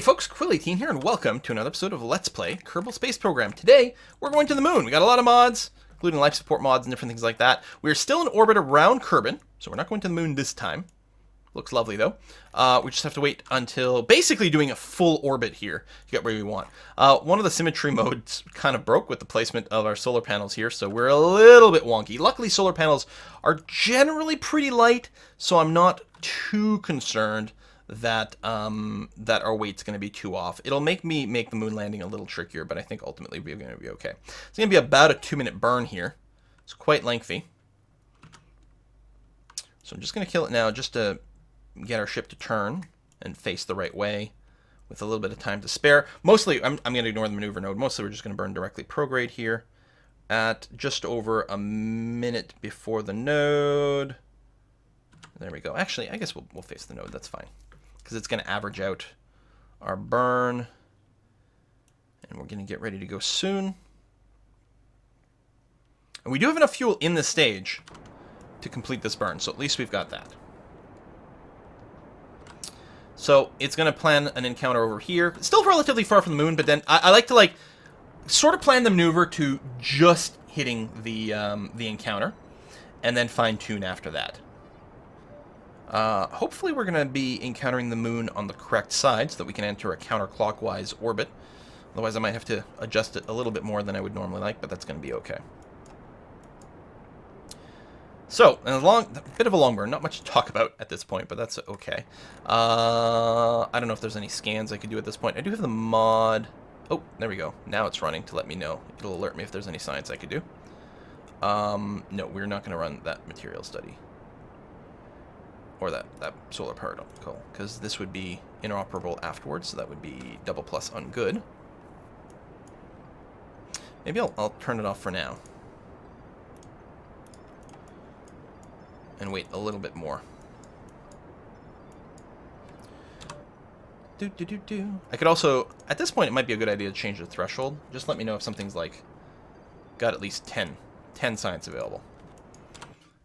folks, Quill18 here, and welcome to another episode of Let's Play Kerbal Space Program. Today, we're going to the moon. We got a lot of mods, including life support mods and different things like that. We're still in orbit around Kerbin, so we're not going to the moon this time. Looks lovely, though. We just have to wait until basically doing a full orbit here to get where we want. One of the symmetry modes kind of broke with the placement of our solar panels here, so we're a little bit wonky. Luckily, solar panels are generally pretty light, so I'm not too concerned that that our weight's going to be too off. It'll make me make the moon landing a little trickier, but I think ultimately we're going to be okay. It's going to be about a 2-minute burn here. It's quite lengthy. So I'm just going to kill it now just to get our ship to turn and face the right way with a little bit of time to spare. Mostly, I'm going to ignore the maneuver node. Mostly we're just going to burn directly prograde here at just over a minute before the node. There we go. Actually, I guess we'll face the node. That's fine, because it's going to average out our burn. And we're going to get ready to go soon. And we do have enough fuel in this stage to complete this burn, so at least we've got that. So it's going to plan an encounter over here. It's still relatively far from the moon, but then I like to sort of plan the maneuver to just hitting the encounter, and then fine-tune after that. Hopefully we're going to be encountering the moon on the correct side so that we can enter a counterclockwise orbit. Otherwise I might have to adjust it a little bit more than I would normally like, but that's going to be okay. So, a bit of a long burn. Not much to talk about at this point, but that's okay. I don't know if there's any scans I could do at this point. I do have the mod. Oh, there we go. Now it's running to let me know. It'll alert me if there's any science I could do. No, we're not going to run that material study. Or that solar particle, because this would be inoperable afterwards, so that would be double plus ungood. Maybe I'll turn it off for now. And wait a little bit more. I could also, at this point, it might be a good idea to change the threshold. Just let me know if something's got at least 10 science available.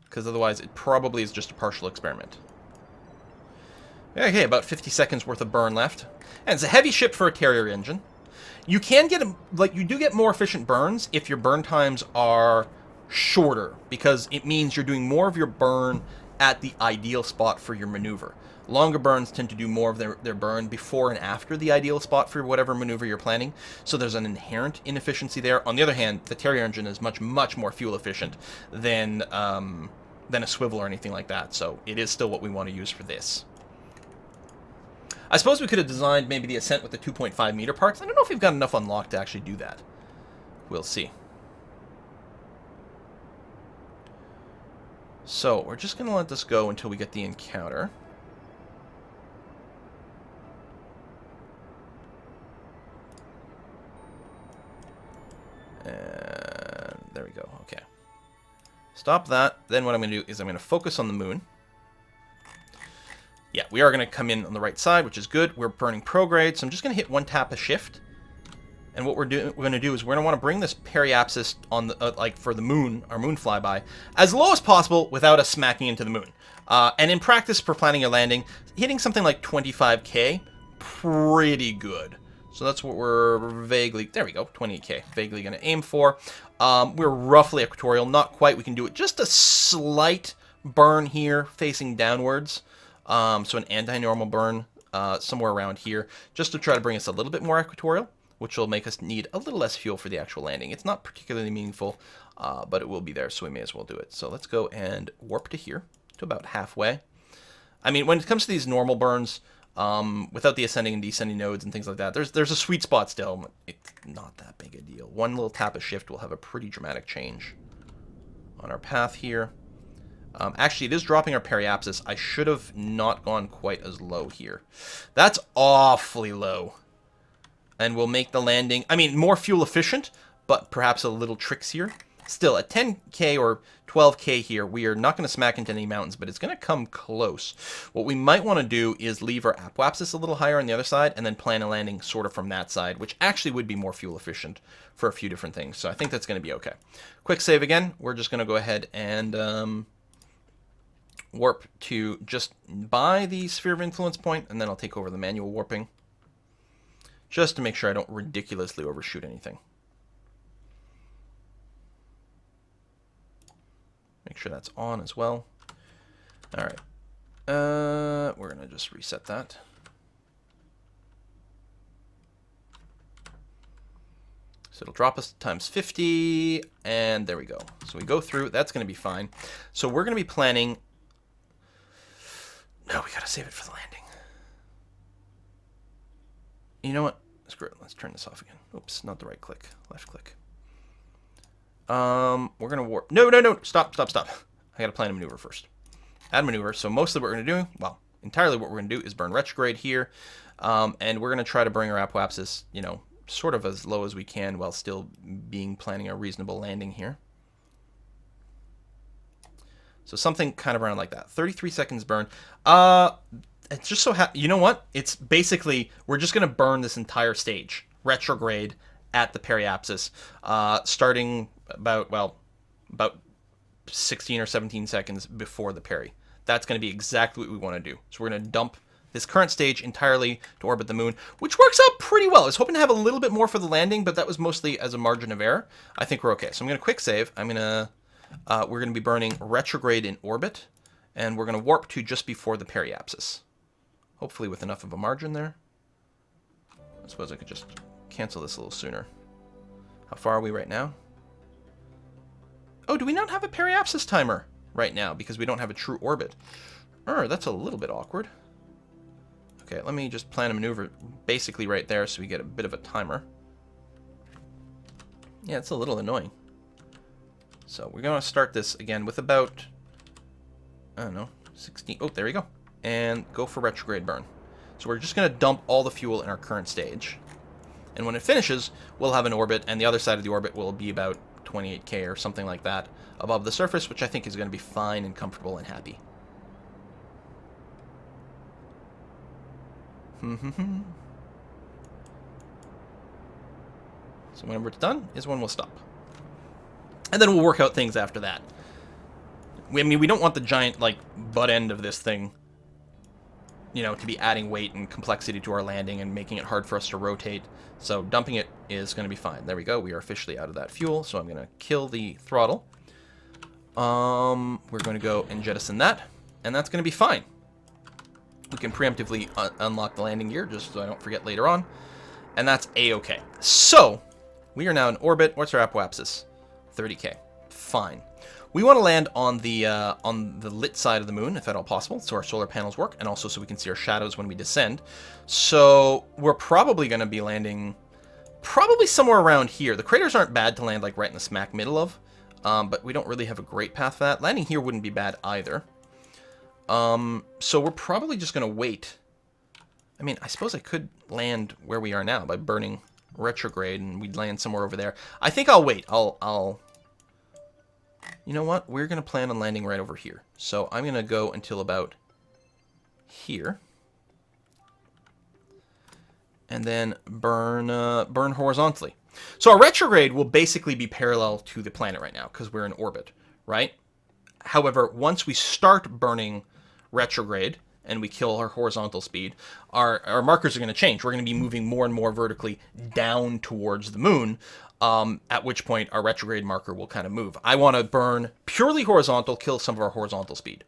Because otherwise it probably is just a partial experiment. Okay, about 50 seconds worth of burn left. And it's a heavy ship for a carrier engine. You can get, you do get more efficient burns if your burn times are shorter, because it means you're doing more of your burn at the ideal spot for your maneuver. Longer burns tend to do more of their burn before and after the ideal spot for whatever maneuver you're planning, so there's an inherent inefficiency there. On the other hand, the carrier engine is much more fuel efficient than a swivel or anything like that, so it is still what we want to use for this. I suppose we could have designed maybe the ascent with the 2.5 meter parts. I don't know if we've got enough unlocked to actually do that. We'll see. So, we're just going to let this go until we get the encounter. And there we go. Okay. Stop that. Then what I'm going to do is I'm going to focus on the moon. Yeah, we are going to come in on the right side, which is good. We're burning prograde, so I'm just going to hit one tap of shift. And what we're going to do is we're going to want to bring this periapsis on the for the moon, our moon flyby, as low as possible without us smacking into the moon. And in practice for planning your landing, hitting something like 25K, pretty good. So that's what we're vaguely, there we go, 28K, vaguely going to aim for. We're roughly equatorial, not quite. We can do it just a slight burn here, facing downwards. So an anti-normal burn somewhere around here, just to try to bring us a little bit more equatorial, which will make us need a little less fuel for the actual landing. It's not particularly meaningful, but it will be there, so we may as well do it. So let's go and warp to here, to about halfway. I mean, when it comes to these normal burns, without the ascending and descending nodes and things like that, there's a sweet spot still. It's not that big a deal. One little tap of shift will have a pretty dramatic change on our path here. Actually, it is dropping our periapsis. I should have not gone quite as low here. That's awfully low. And we'll make the landing, I mean, more fuel efficient, but perhaps a little trickier. Still, at 10K or 12K here, we are not going to smack into any mountains, but it's going to come close. What we might want to do is leave our apoapsis a little higher on the other side, and then plan a landing sort of from that side, which actually would be more fuel efficient for a few different things. So I think that's going to be okay. Quick save again. We're just going to go ahead and warp to just by the sphere of influence point, and then I'll take over the manual warping. just to make sure I don't ridiculously overshoot anything. Make sure that's on as well. All right. We're going to just reset that. So it'll drop us times 50, and there we go. So we go through. That's going to be fine. So we're going to be planning. No, we got to save it for the landing. You know what? Screw it. Let's turn this off again. Oops, not the right click. Left click. We're going to warp. No. Stop. I got to plan a maneuver first. Add maneuver. So mostly what we're going to do, well, entirely what we're going to do is burn retrograde here. And we're going to try to bring our apoapsis, you know, sort of as low as we can while still planning a reasonable landing here. So something kind of around like that. 33 seconds burn. It's just so you know what? It's basically, we're just going to burn this entire stage, retrograde at the periapsis, starting about 16 or 17 seconds before the peri. That's going to be exactly what we want to do. So we're going to dump this current stage entirely to orbit the moon, which works out pretty well. I was hoping to have a little bit more for the landing, but that was mostly as a margin of error. I think we're okay. So I'm going to quick save. We're going to be burning retrograde in orbit, and we're going to warp to just before the periapsis. Hopefully with enough of a margin there. I suppose I could just cancel this a little sooner. How far are we right now? Oh, do we not have a periapsis timer right now because we don't have a true orbit? That's a little bit awkward. Okay, let me just plan a maneuver basically right there so we get a bit of a timer. Yeah, it's a little annoying. So we're going to start this again with about, I don't know, 16. Oh, there we go. And go for retrograde burn. So we're just going to dump all the fuel in our current stage. And when it finishes, we'll have an orbit, and the other side of the orbit will be about 28K or something like that above the surface, which I think is going to be fine and comfortable and happy. So whenever it's done is when we'll stop. And then we'll work out things after that. I mean, we don't want the giant, like, butt end of this thing, you know, to be adding weight and complexity to our landing and making it hard for us to rotate. So dumping it is going to be fine. There we go. We are officially out of that fuel. So I'm going to kill the throttle. We're going to go and jettison that. And that's going to be fine. We can preemptively unlock the landing gear just so I don't forget later on. And that's A-okay. So we are now in orbit. What's our apoapsis? 30K. Fine. We want to land on the lit side of the moon, if at all possible, so our solar panels work, and also so we can see our shadows when we descend. So we're probably going to be landing probably somewhere around here. The craters aren't bad to land like right in the smack middle of, but we don't really have a great path for that. Landing here wouldn't be bad either. So we're probably just going to wait. I mean, I suppose I could land where we are now by burning retrograde, and we'd land somewhere over there. I think I'll wait. You know what? We're going to plan on landing right over here. So I'm going to go until about here. And then burn horizontally. So our retrograde will basically be parallel to the planet right now because we're in orbit, right? However, once we start burning retrograde and we kill our horizontal speed, our markers are going to change. We're going to be moving more and more vertically down towards the moon, at which point our retrograde marker will kind of move. I want to burn purely horizontal, kill some of our horizontal speed.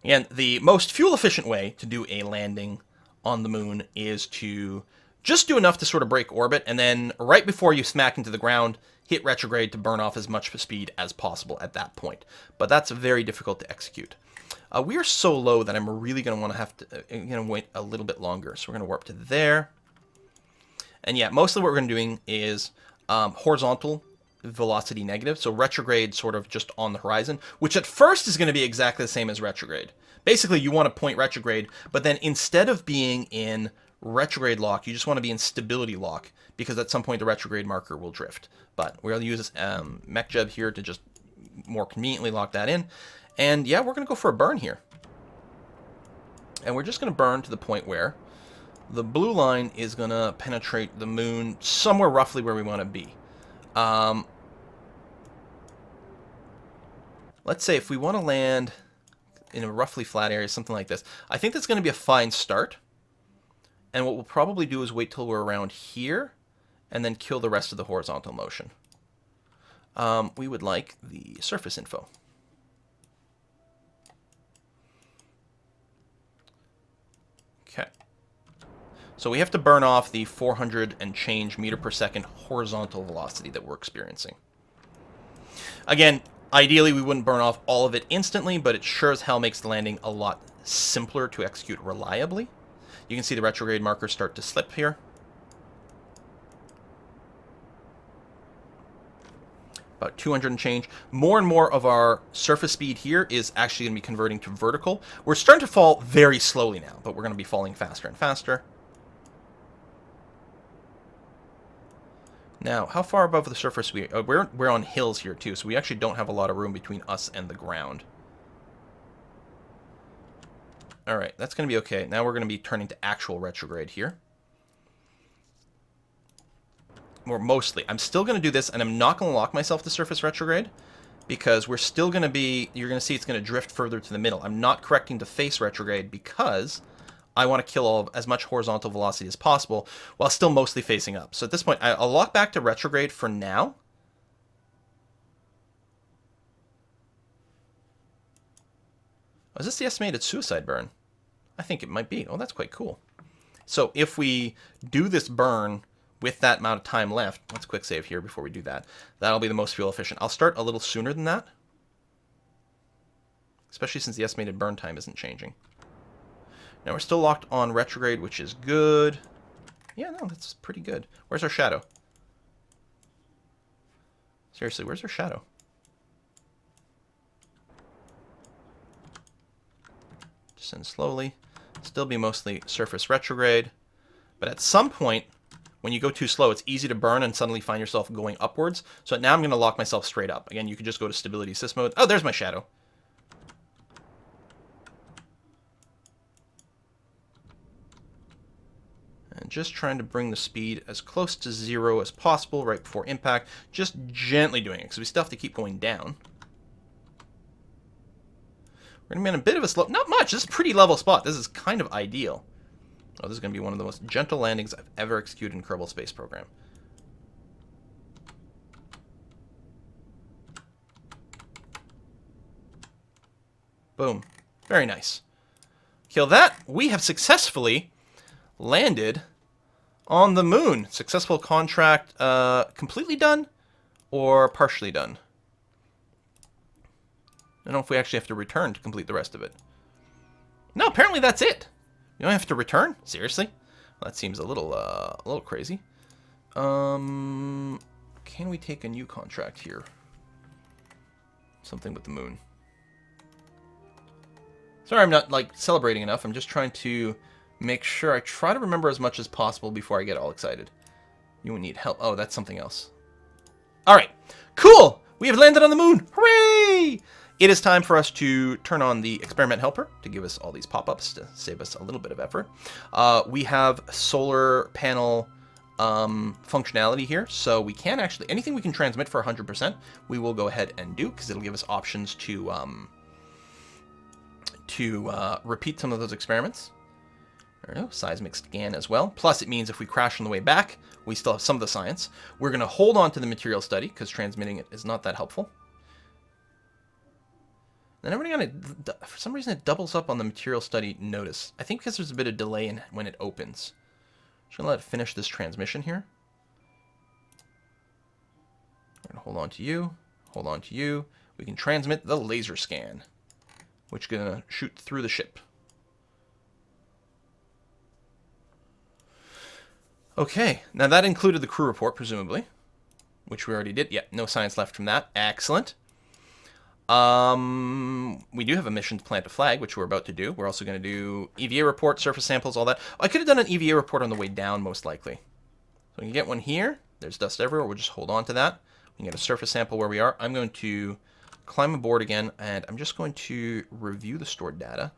And the most fuel-efficient way to do a landing on the moon is to just do enough to sort of break orbit, and then right before you smack into the ground, hit retrograde to burn off as much speed as possible at that point. But that's very difficult to execute. We are so low that I'm really going to want to have to wait a little bit longer. So we're going to warp to there. And yeah, mostly what we're going to be doing is horizontal velocity negative. So retrograde sort of just on the horizon, which at first is going to be exactly the same as retrograde. Basically, you want to point retrograde, but then instead of being in retrograde lock, you just want to be in stability lock, because at some point the retrograde marker will drift. But we're going to use MechJeb here to just more conveniently lock that in. And yeah, we're going to go for a burn here. And we're just going to burn to the point where the blue line is going to penetrate the moon somewhere roughly where we want to be. Let's say if we want to land in a roughly flat area, something like this, I think that's going to be a fine start. And what we'll probably do is wait till we're around here and then kill the rest of the horizontal motion. We would like the surface info. Okay. So we have to burn off the 400 and change meter per second horizontal velocity that we're experiencing. Again, ideally we wouldn't burn off all of it instantly, but it sure as hell makes the landing a lot simpler to execute reliably. You can see the retrograde markers start to slip here. About 200 and change. More and more of our surface speed here is actually going to be converting to vertical. We're starting to fall very slowly now, but we're going to be falling faster and faster. Now, how far above the surface we're on hills here too, so we actually don't have a lot of room between us and the ground. All right, that's going to be okay. Now we're going to be turning to actual retrograde here. More mostly. I'm still going to do this, and I'm not going to lock myself to surface retrograde, because we're still going to be, you're going to see it's going to drift further to the middle. I'm not correcting to face retrograde because I want to kill as much horizontal velocity as possible while still mostly facing up. So at this point, I'll lock back to retrograde for now. Oh, is this the estimated suicide burn? I think it might be. Oh, that's quite cool. So if we do this burn with that amount of time left, let's quick save here before we do that. That'll be the most fuel efficient. I'll start a little sooner than that, especially since the estimated burn time isn't changing. Now we're still locked on retrograde, which is good. Yeah, no, that's pretty good. Where's our shadow? Seriously, where's our shadow? Descend slowly. Still be mostly surface retrograde. But at some point, when you go too slow, it's easy to burn and suddenly find yourself going upwards. So now I'm going to lock myself straight up. Again, you could just go to stability assist mode. Oh, there's my shadow. And just trying to bring the speed as close to 0 as possible right before impact. Just gently doing it, because we still have to keep going down. We're going to be in a bit of a slope. Not much. This is a pretty level spot. This is kind of ideal. Oh, this is going to be one of the most gentle landings I've ever executed in Kerbal Space Program. Boom. Very nice. Kill that. We have successfully landed on the moon. Successful contract completely done or partially done. I don't know if we actually have to return to complete the rest of it. No, apparently that's it. You don't have to return? Seriously? Well, that seems a little crazy. Can we take a new contract here? Something with the moon. Sorry, I'm not like celebrating enough. I'm just trying to make sure I try to remember as much as possible before I get all excited. You need help. Oh, that's something else. All right. Cool. We have landed on the moon. Hooray! It is time for us to turn on the experiment helper to give us all these pop-ups to save us a little bit of effort. We have solar panel functionality here, so we can actually, anything we can transmit for 100%, we will go ahead and do, because it'll give us options to repeat some of those experiments. There we go, seismic scan as well. Plus, it means if we crash on the way back, we still have some of the science. We're going to hold on to the material study, because transmitting it is not that helpful. Then for some reason it doubles up on the material study notice. I think because there's a bit of delay in when it opens. Just gonna let it finish this transmission here. We're gonna hold on to you, hold on to you. We can transmit the laser scan, which is gonna shoot through the ship. Okay, now that included the crew report, presumably, which we already did. Yeah, no science left from that. Excellent. We do have a mission to plant a flag, which we're about to do. We're also going to do EVA report, surface samples, all that. I could have done an EVA report on the way down, most likely. So we can get one here. There's dust everywhere. We'll just hold on to that. We can get a surface sample where we are. I'm going to climb aboard again, and I'm just going to review the stored data.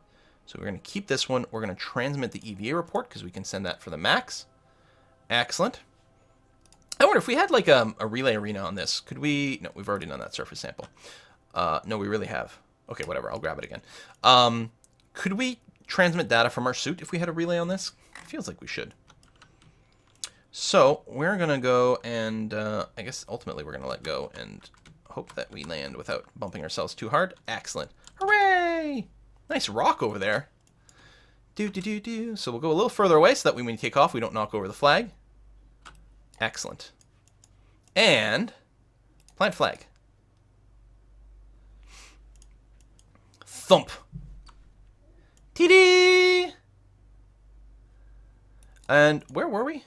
So we're going to keep this one. We're going to transmit the EVA report, because we can send that for the max. Excellent. I wonder if we had like a relay arena on this. Could we? No, we've already done that surface sample. No, we really have. Okay, whatever. I'll grab it again. Could we transmit data from our suit if we had a relay on this? It feels like we should. So we're going to go and I guess ultimately we're going to let go and hope that we land without bumping ourselves too hard. Excellent. Hooray! Nice rock over there. So we'll go a little further away so that when we take off, we don't knock over the flag. Excellent. And plant flag. Thump. TD! And where were we?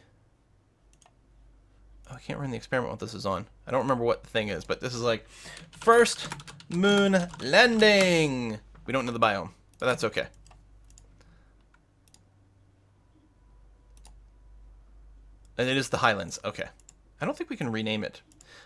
Oh, I can't run the experiment while this is on. I don't remember what the thing is, but this is like first moon landing. We don't know the biome, but that's okay. And it is the Highlands. Okay. I don't think we can rename it.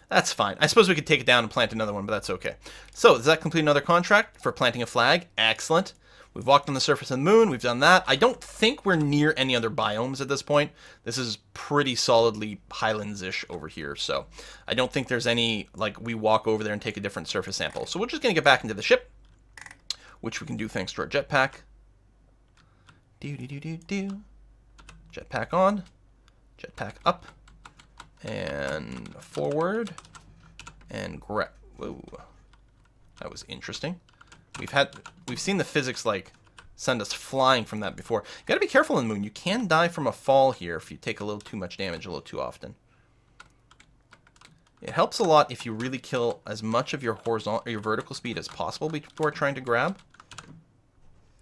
That's fine. I suppose we could take it down and plant another one, but that's okay. So, does that complete another contract for planting a flag? Excellent. We've walked on the surface of the moon. We've done that. I don't think we're near any other biomes at this point. This is pretty solidly Highlands-ish over here, so I don't think there's any, like, we walk over there and take a different surface sample. So we're just going to get back into the ship, which we can do thanks to our jetpack. Jetpack on. Jetpack up. And forward. And grab. Whoa. That was interesting. We've seen the physics like send us flying from that before. You gotta be careful in the moon. You can die from a fall here if you take a little too much damage a little too often. It helps a lot if you really kill as much of your horizontal or your vertical speed as possible before trying to grab.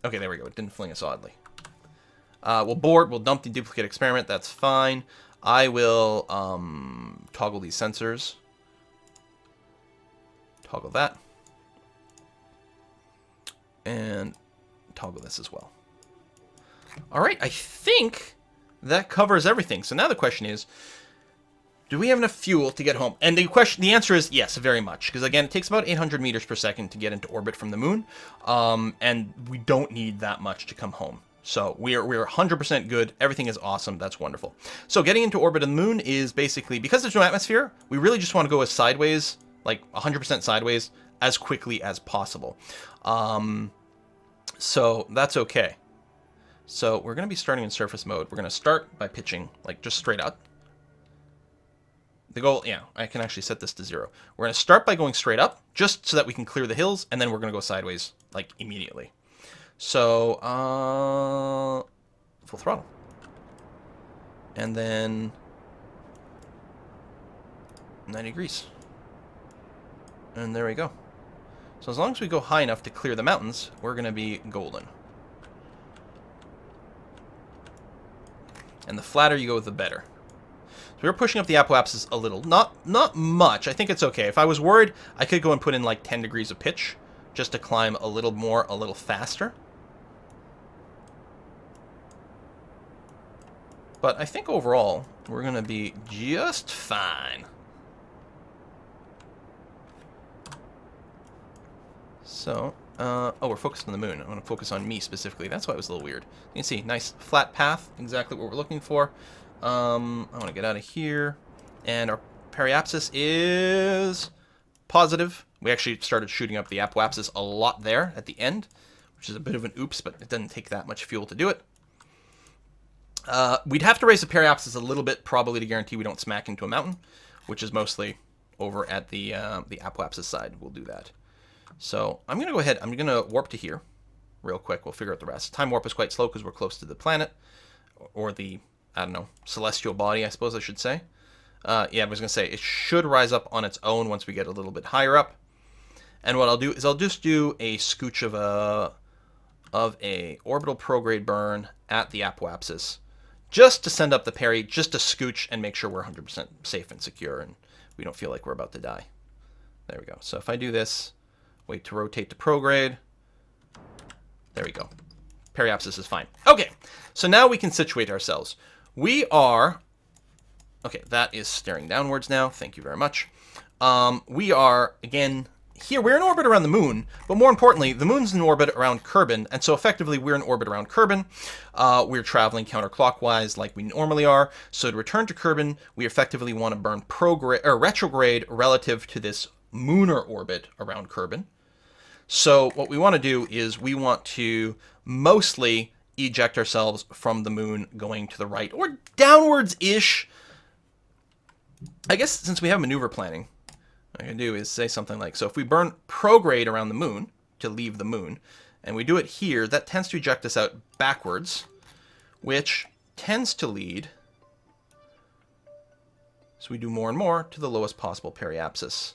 Okay, there we go. It didn't fling us oddly. We'll board. We'll dump the duplicate experiment. That's fine. I will toggle these sensors. Toggle that. And toggle this as well. All right, I think that covers everything. So now the question is, do we have enough fuel to get home? And the answer is yes, very much. Because again, it takes about 800 meters per second to get into orbit from the moon. And we don't need that much to come home. So we're 100% good. Everything is awesome. That's wonderful. So getting into orbit of the moon is basically, because there's no atmosphere, we really just want to go as sideways, like 100% sideways, as quickly as possible. So that's okay. So we're going to be starting in surface mode. We're going to start by pitching, like just straight up. The goal, yeah, I can actually set this to 0. We're going to start by going straight up, just so that we can clear the hills, and then we're going to go sideways, like immediately. So, full throttle. And then 90 degrees. And there we go. So as long as we go high enough to clear the mountains, we're going to be golden. And the flatter you go, the better. So we're pushing up the apoapsis a little. Not much. I think it's okay. If I was worried, I could go and put in like 10 degrees of pitch just to climb a little more, a little faster. But I think overall, we're going to be just fine. So, oh, we're focused on the moon. I want to focus on me specifically. That's why it was a little weird. You can see, nice flat path, exactly what we're looking for. I want to get out of here. And our periapsis is positive. We actually started shooting up the apoapsis a lot there at the end, which is a bit of an oops, but it doesn't take that much fuel to do it. We'd have to raise the periapsis a little bit, probably to guarantee we don't smack into a mountain, which is mostly over at the apoapsis side. We'll do that. So I'm going to go ahead. I'm going to warp to here real quick. We'll figure out the rest. Time warp is quite slow because we're close to the planet, or the, I don't know, celestial body, I suppose I should say. Yeah, I was going to say, it should rise up on its own once we get a little bit higher up. And what I'll do is I'll just do a scooch of a orbital prograde burn at the apoapsis, just to send up the peri, just to scooch and make sure we're 100% safe and secure and we don't feel like we're about to die. There we go. So if I do this, wait to rotate to prograde, there we go. Periapsis is fine. Okay, so now we can situate ourselves. We are, okay, that is staring downwards now. Thank you very much. We are, again, here, we're in orbit around the moon, but more importantly, the moon's in orbit around Kerbal, and so effectively we're in orbit around Kerbal. We're traveling counterclockwise like we normally are, so to return to Kerbal, we effectively want to burn retrograde relative to this lunar orbit around Kerbal. So what we want to do is we want to mostly eject ourselves from the moon going to the right or downwards-ish. I guess since we have maneuver planning, what I can do is say something like, so if we burn prograde around the moon to leave the moon, and we do it here, that tends to eject us out backwards, which tends to lead, so we do more and more, to the lowest possible periapsis.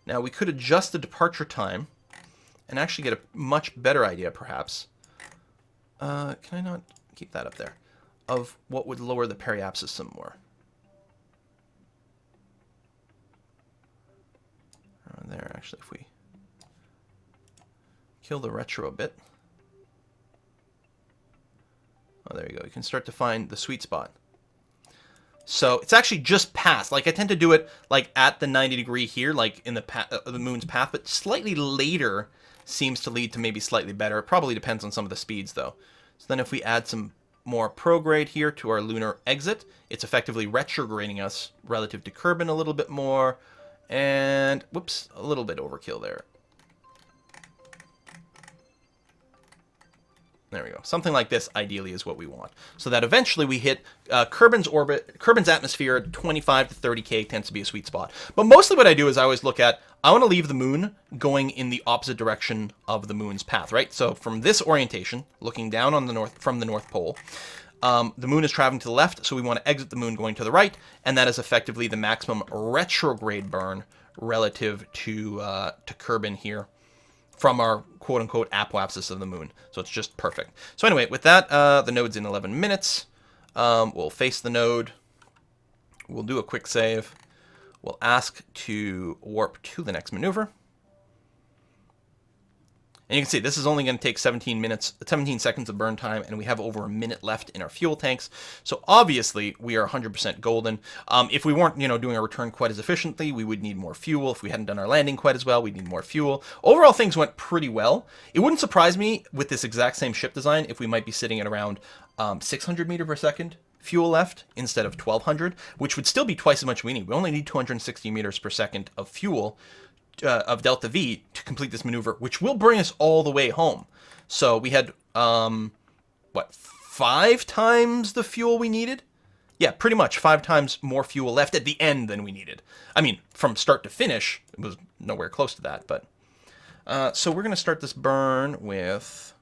Now, we could adjust the departure time and actually get a much better idea, perhaps. Can I not keep that up there? Of what would lower the periapsis some more. There, actually, if we kill the retro a bit. Oh, there you go. You can start to find the sweet spot. So it's actually just past. Like, I tend to do it like at the 90 degree here, like in the moon's path, but slightly later seems to lead to maybe slightly better. It probably depends on some of the speeds, though. So then if we add some more prograde here to our lunar exit, it's effectively retrograding us relative to Kerbin a little bit more. And, whoops, a little bit overkill there. There we go. Something like this, ideally, is what we want. So that eventually we hit Kerbin's orbit. Kerbin's atmosphere at 25 to 30K tends to be a sweet spot. But mostly what I do is I always look at, I want to leave the moon going in the opposite direction of the moon's path, right? So from this orientation, looking down on the north from the North Pole, the moon is traveling to the left, so we want to exit the moon going to the right, and that is effectively the maximum retrograde burn relative to Kerbin here from our quote-unquote apoapsis of the moon. So it's just perfect. So anyway, with that, the node's in 11 minutes. We'll face the node. We'll do a quick save. We'll ask to warp to the next maneuver. And you can see this is only going to take 17 seconds of burn time, and we have over a minute left in our fuel tanks. So obviously we are 100% golden. If we weren't, doing our return quite as efficiently, we would need more fuel. If we hadn't done our landing quite as well, we'd need more fuel. Overall, things went pretty well. It wouldn't surprise me with this exact same ship design if we might be sitting at around 600 meters per second fuel left instead of 1200, which would still be twice as much we need. We only need 260 meters per second of fuel of delta V to complete this maneuver, which will bring us all the way home. So we had, 5 times the fuel we needed? Yeah, pretty much 5 times more fuel left at the end than we needed. I mean, from start to finish, it was nowhere close to that, but... so we're going to start this burn with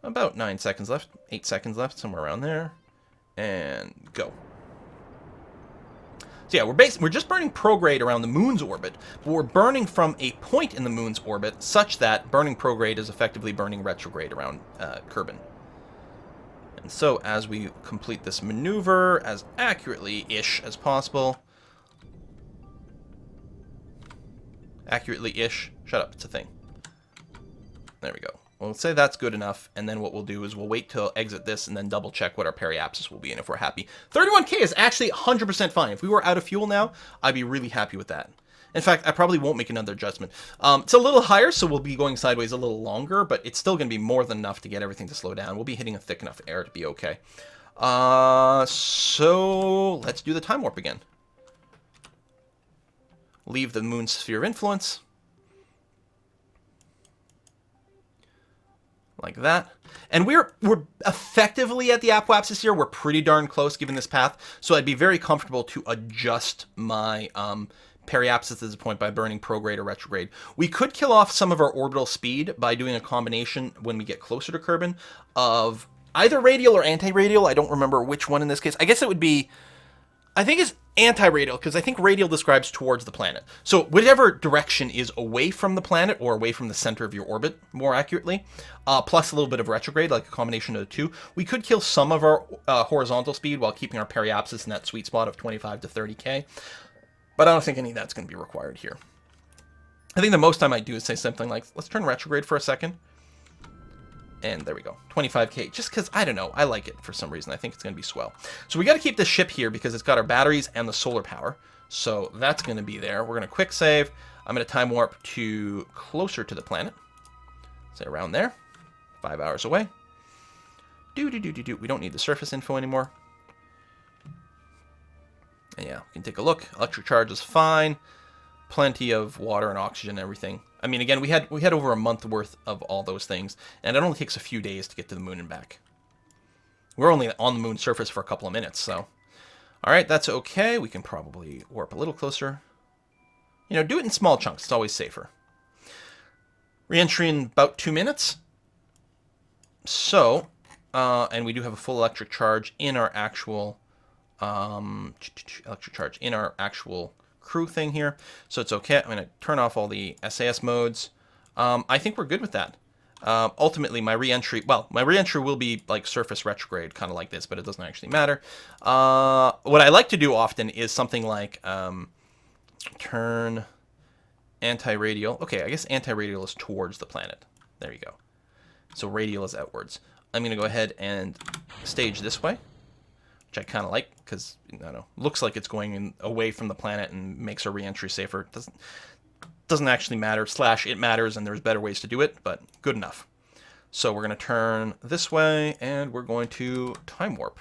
about 9 seconds left, 8 seconds left, somewhere around there, and go. So yeah, we're just burning prograde around the moon's orbit, but we're burning from a point in the moon's orbit such that burning prograde is effectively burning retrograde around Kerbin. And so as we complete this maneuver as accurately-ish as possible, accurately-ish, shut up, it's a thing. There we go. We'll say that's good enough, and then what we'll do is we'll wait till exit this and then double check what our periapsis will be, and if we're happy. 31K is actually 100% fine. If we were out of fuel now, I'd be really happy with that. In fact, I probably won't make another adjustment. It's a little higher, so we'll be going sideways a little longer, but it's still going to be more than enough to get everything to slow down. We'll be hitting a thick enough air to be okay. So let's do the time warp again. Leave the moon's sphere of influence. Like that. And we're effectively at the apoapsis here. We're pretty darn close given this path. So I'd be very comfortable to adjust my periapsis at this point by burning prograde or retrograde. We could kill off some of our orbital speed by doing a combination when we get closer to Kerbin of either radial or anti-radial. I don't remember which one in this case. I guess it would be... I think it's anti-radial, because I think radial describes towards the planet. So whichever direction is away from the planet, or away from the center of your orbit, more accurately, plus a little bit of retrograde, like a combination of the two, we could kill some of our horizontal speed while keeping our periapsis in that sweet spot of 25 to 30K. But I don't think any of that's going to be required here. I think the most I might do is say something like, let's turn retrograde for a second. And there we go, 25K, just because, I don't know, I like it for some reason. I think it's going to be swell. So we got to keep this ship here because it's got our batteries and the solar power. So that's going to be there. We're going to quick save. I'm going to time warp to closer to the planet. Say around there, 5 hours away. We don't need the surface info anymore. And yeah, we can take a look. Electric charge is fine. plenty of water and oxygen and everything. I mean, again, we had over a month worth of all those things, and it only takes a few days to get to the moon and back. We're only on the moon's surface for a couple of minutes, so. All right, that's okay. We can probably warp a little closer. You know, do it in small chunks. It's always safer. Re-entry in about 2 minutes. So, and we do have a full electric charge in our actual crew thing here. So it's okay. I'm going to turn off all the SAS modes. I think we're good with that. Ultimately, my re-entry will be like surface retrograde, kind of like this, but it doesn't actually matter. What I like to do often is something like turn anti-radial. Okay, I guess anti-radial is towards the planet. There you go. So radial is outwards. I'm going to go ahead and stage this way, which I kind of like because, I don't know, looks like it's going away from the planet and makes our re-entry safer. It doesn't actually matter, / it matters, and there's better ways to do it, but good enough. So we're going to turn this way, and we're going to time warp.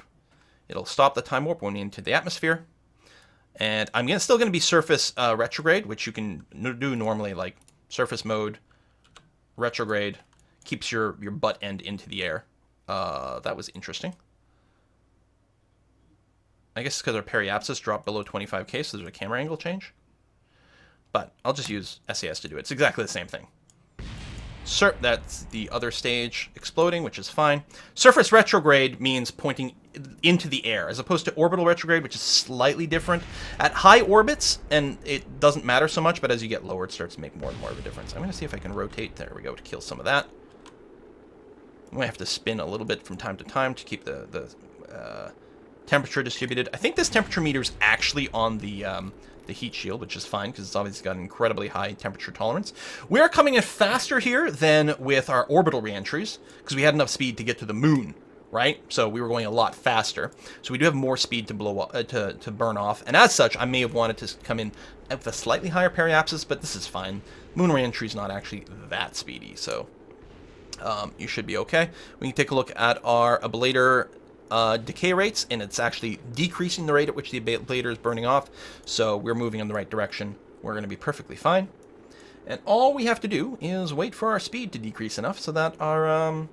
It'll stop the time warp when we into the atmosphere. And I'm still going to be surface retrograde, which you can do normally, like surface mode, retrograde, keeps your butt end into the air. That was interesting. I guess it's because our periapsis dropped below 25K, so there's a camera angle change. But I'll just use SAS to do it. It's exactly the same thing. That's the other stage exploding, which is fine. Surface retrograde means pointing into the air, as opposed to orbital retrograde, which is slightly different. At high orbits, and it doesn't matter so much, but as you get lower, it starts to make more and more of a difference. I'm going to see if I can rotate. There we go, to kill some of that. I might have to spin a little bit from time to time to keep the temperature distributed. I think this temperature meter is actually on the heat shield, which is fine because it's obviously got an incredibly high temperature tolerance. We are coming in faster here than with our orbital reentries because we had enough speed to get to the moon, right? So we were going a lot faster. So we do have more speed to blow up, to burn off, and as such, I may have wanted to come in with a slightly higher periapsis, but this is fine. Moon reentry is not actually that speedy, so you should be okay. We can take a look at our ablator decay rates, and it's actually decreasing the rate at which the ablator is burning off, so we're moving in the right direction. We're going to be perfectly fine, and all we have to do is wait for our speed to decrease enough so that our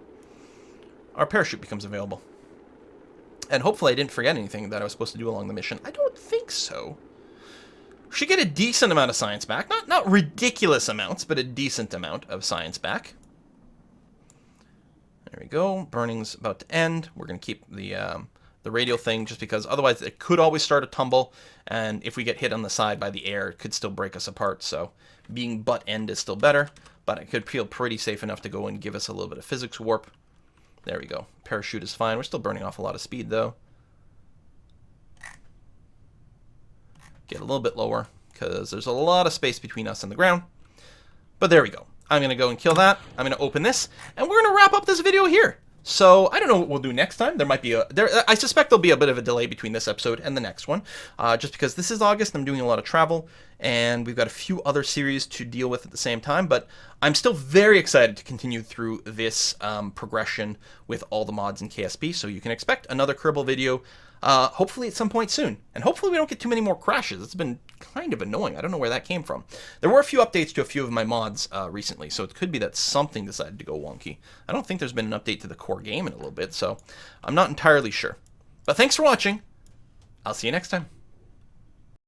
parachute becomes available. And hopefully I didn't forget anything that I was supposed to do along the mission. I don't think so. Should get a decent amount of science back. Not ridiculous amounts, but a decent amount of science back. There we go. Burning's about to end. We're going to keep the radial thing just because otherwise it could always start a tumble, and if we get hit on the side by the air, it could still break us apart. So being butt end is still better, but it could feel pretty safe enough to go and give us a little bit of physics warp. There we go. Parachute is fine. We're still burning off a lot of speed though. Get a little bit lower because there's a lot of space between us and the ground. But there we go. I'm going to go and kill that. I'm going to open this, and we're going to wrap up this video here. So I don't know what we'll do next time. There might be I suspect there'll be a bit of a delay between this episode and the next one, just because this is August and I'm doing a lot of travel, and we've got a few other series to deal with at the same time. But I'm still very excited to continue through this progression with all the mods in KSP. So you can expect another Kerbal video, hopefully at some point soon. And hopefully we don't get too many more crashes. It's been kind of annoying. I don't know where that came from. There were a few updates to a few of my mods recently, so it could be that something decided to go wonky. I don't think there's been an update to the core game in a little bit, so I'm not entirely sure. But thanks for watching. I'll see you next time.